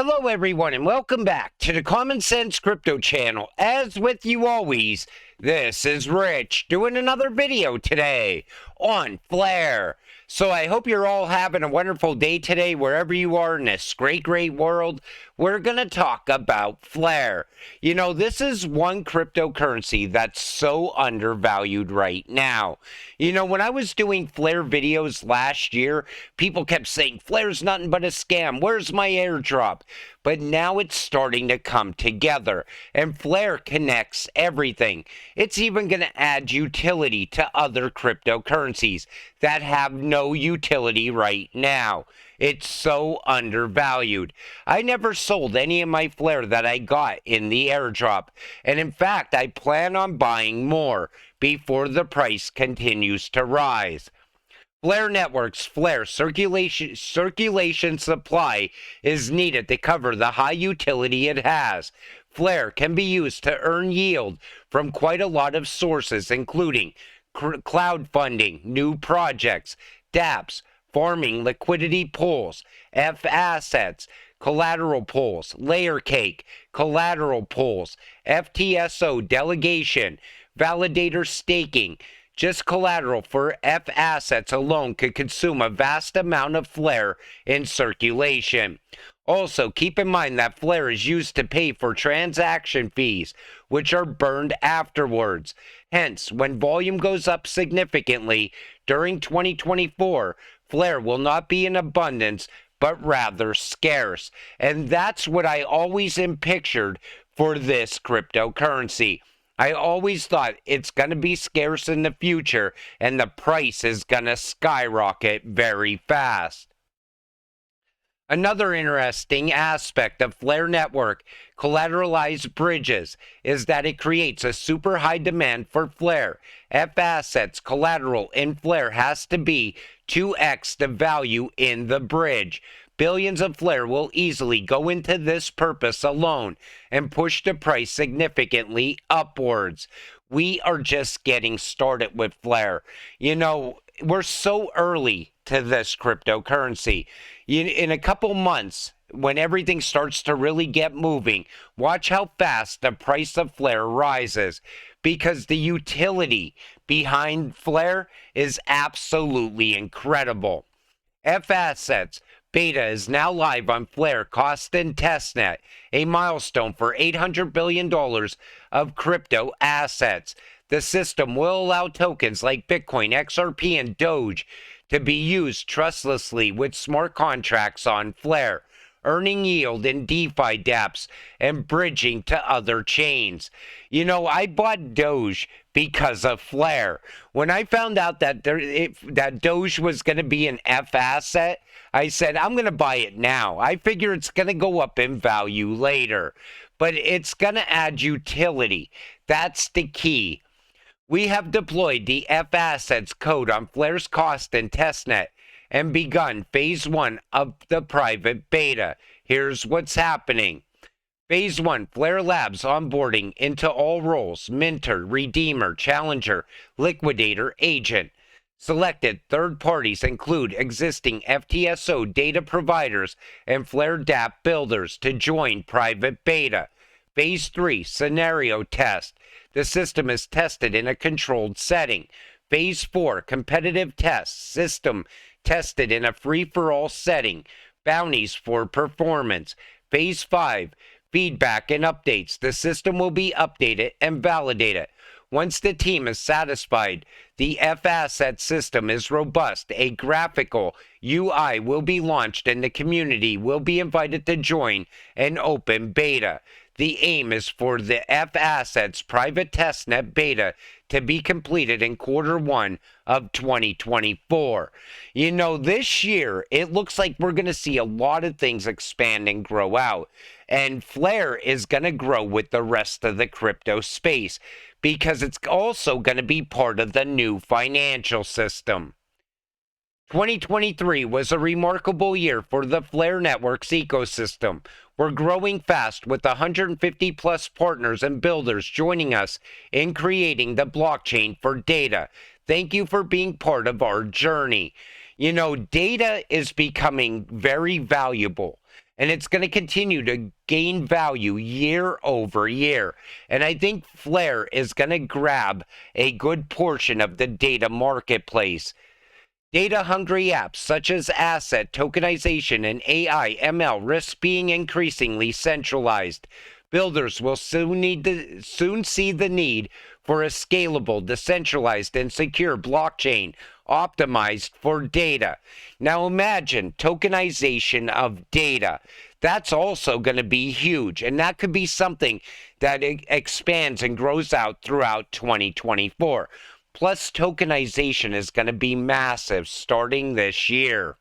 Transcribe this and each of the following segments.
Hello everyone and welcome back to the Common Sense Crypto channel. As with you always, this is Rich doing another video today on Flare. So I hope you're all having a wonderful day today wherever you are in this great world. We're going to talk about Flare. You know, this is one cryptocurrency that's so undervalued right now. You know, when I was doing Flare videos last year, people kept saying, Flare's nothing but a scam. Where's my airdrop? But now it's starting to come together, and Flare connects everything. It's even going to add utility to other cryptocurrencies that have no utility right now. It's so undervalued. I never sold any of my Flare that I got in the airdrop, and in fact, I plan on buying more before the price continues to rise. Flare Network's Flare circulation supply is needed to cover the high utility it has. Flare can be used to earn yield from quite a lot of sources, including cloud funding, new projects, dApps, farming liquidity pools, F-assets, collateral pools, layer cake, collateral pools, FTSO delegation, validator staking. Just collateral for F-assets alone could consume a vast amount of Flare in circulation. Also, keep in mind that Flare is used to pay for transaction fees, which are burned afterwards. Hence, when volume goes up significantly during 2024, Flare will not be in abundance, but rather scarce. And that's what I always pictured for this cryptocurrency. I always thought it's going to be scarce in the future and the price is going to skyrocket very fast. Another interesting aspect of Flare Network collateralized bridges is that it creates a super high demand for Flare. F-assets collateral in Flare has to be 2x the value in the bridge. Billions of Flare will easily go into this purpose alone and push the price significantly upwards. We are just getting started with Flare. You know, we're so early to this cryptocurrency. In a couple months, when everything starts to really get moving, watch how fast the price of Flare rises, because the utility behind Flare is absolutely incredible. F-assets beta is now live on Flare Cost and Testnet, a milestone for $800 billion of crypto assets. The system will allow tokens like Bitcoin, XRP, and Doge to be used trustlessly with smart contracts on Flare, earning yield in DeFi dApps and bridging to other chains. You know, I bought Doge because of Flare. When I found out that that Doge was going to be an F asset, I said, I'm going to buy it now. I figure it's going to go up in value later, but it's going to add utility. That's the key. We have deployed the F-assets code on Flare's Cost and Testnet and begun phase 1 of the private beta. Here's what's happening. Phase 1, Flare Labs onboarding into all roles: Minter, Redeemer, Challenger, Liquidator, Agent. Selected third parties include existing FTSO data providers and Flare dApp builders to join private beta. Phase 3, Scenario Test. The system is tested in a controlled setting. Phase 4, Competitive Test. System tested in a free-for-all setting. Bounties for performance. Phase 5, Feedback and Updates. The system will be updated and validated. Once the team is satisfied the F-asset system is robust, a graphical UI will be launched and the community will be invited to join an open beta. The aim is for the F-assets private testnet beta to be completed in Q1 of 2024. You know, this year, it looks like we're going to see a lot of things expand and grow out. And Flare is going to grow with the rest of the crypto space, because it's also going to be part of the new financial system. 2023 was a remarkable year for the Flare Network's ecosystem. We're growing fast with 150 plus partners and builders joining us in creating the blockchain for data. Thank you for being part of our journey. You know, data is becoming very valuable. and it's going to continue to gain value year over year. And I think Flare is going to grab a good portion of the data marketplace. Data-hungry apps such as asset tokenization and AI ML risk being increasingly centralized. Builders will soon see the need for a scalable, decentralized, and secure blockchain optimized for data. Now imagine tokenization of data. That's also going to be huge, and that could be something that expands and grows out throughout 2024. Plus, tokenization is going to be massive starting this year.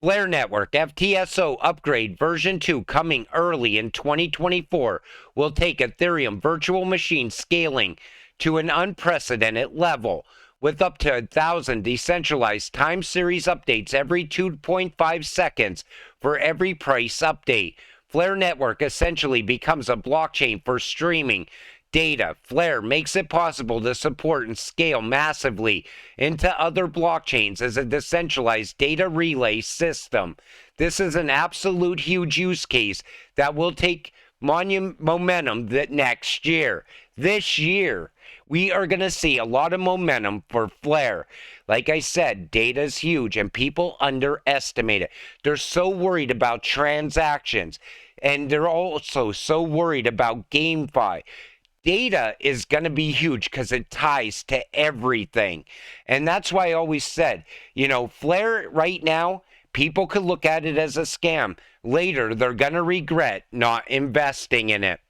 Flare Network FTSO upgrade version 2 coming early in 2024 will take Ethereum virtual machine scaling to an unprecedented level, with up to 1,000 decentralized time series updates every 2.5 seconds for every price update. Flare Network essentially becomes a blockchain for streaming data. Flare makes it possible to support and scale massively into other blockchains as a decentralized data relay system. This is an absolute huge use case that will take momentum that next year. This year, we are going to see a lot of momentum for Flare. Like I said, data is huge and people underestimate it. They're so worried about transactions, and they're also so worried about GameFi. Data is going to be huge because it ties to everything. And that's why I always said, Flare right now, people could look at it as a scam. Later, they're going to regret not investing in it.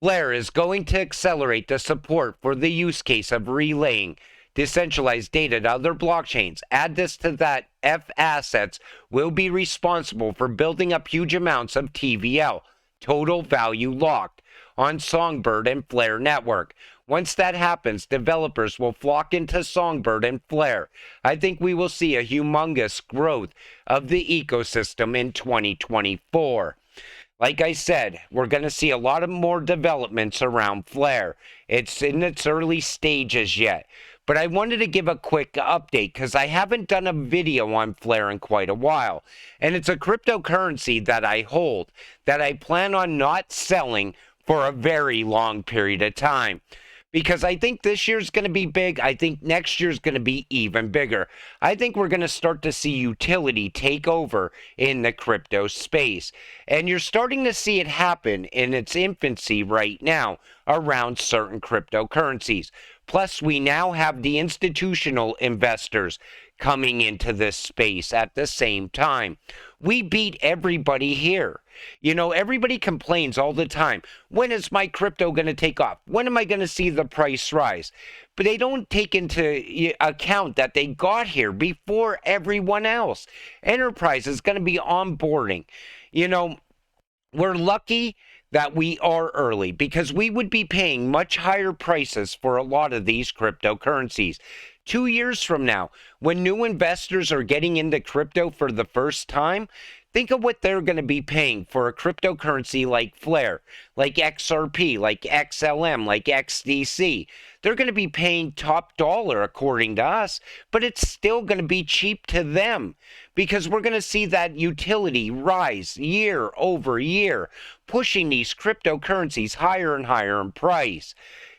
Flare is going to accelerate the support for the use case of relaying decentralized data to other blockchains. Add this to that, F assets will be responsible for building up huge amounts of TVL, total value locked, on Songbird and Flare Network. Once that happens, developers will flock into Songbird and Flare. I think we will see a humongous growth of the ecosystem in 2024. Like I said, we're going to see a lot of more developments around Flare. It's in its early stages yet. But I wanted to give a quick update because I haven't done a video on Flare in quite a while. And it's a cryptocurrency that I hold that I plan on not selling for a very long period of time. Because I think this year's going to be big. I think next year's going to be even bigger. I think we're going to start to see utility take over in the crypto space. And you're starting to see it happen in its infancy right now around certain cryptocurrencies. Plus, we now have the institutional investors coming into this space at the same time. We beat everybody here. Everybody complains all the time. When is my crypto going to take off? When am I going to see the price rise? But they don't take into account that they got here before everyone else. Enterprise is going to be onboarding. We're lucky that we are early because we would be paying much higher prices for a lot of these cryptocurrencies. 2 years from now, when new investors are getting into crypto for the first time, think of what they're going to be paying for a cryptocurrency like Flare, like XRP, like XLM, like XDC. They're going to be paying top dollar according to us, but it's still going to be cheap to them because we're going to see that utility rise year over year, pushing these cryptocurrencies higher and higher in price.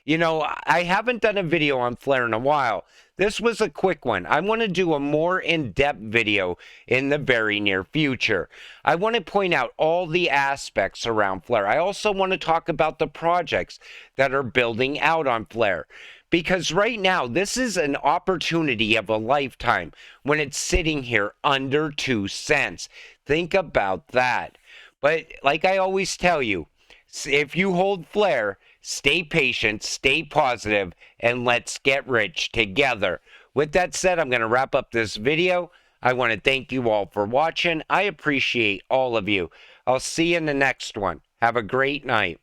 I haven't done a video on Flare in a while. This was a quick one. I want to do a more in-depth video in the very near future. I want to point out all the aspects around Flare. I also want to talk about the projects that are building out on Flare. Because right now, this is an opportunity of a lifetime when it's sitting here under 2 cents. Think about that. But like I always tell you, if you hold Flare, stay patient, stay positive, and let's get rich together. With that said, I'm going to wrap up this video. I want to thank you all for watching. I appreciate all of you. I'll see you in the next one. Have a great night.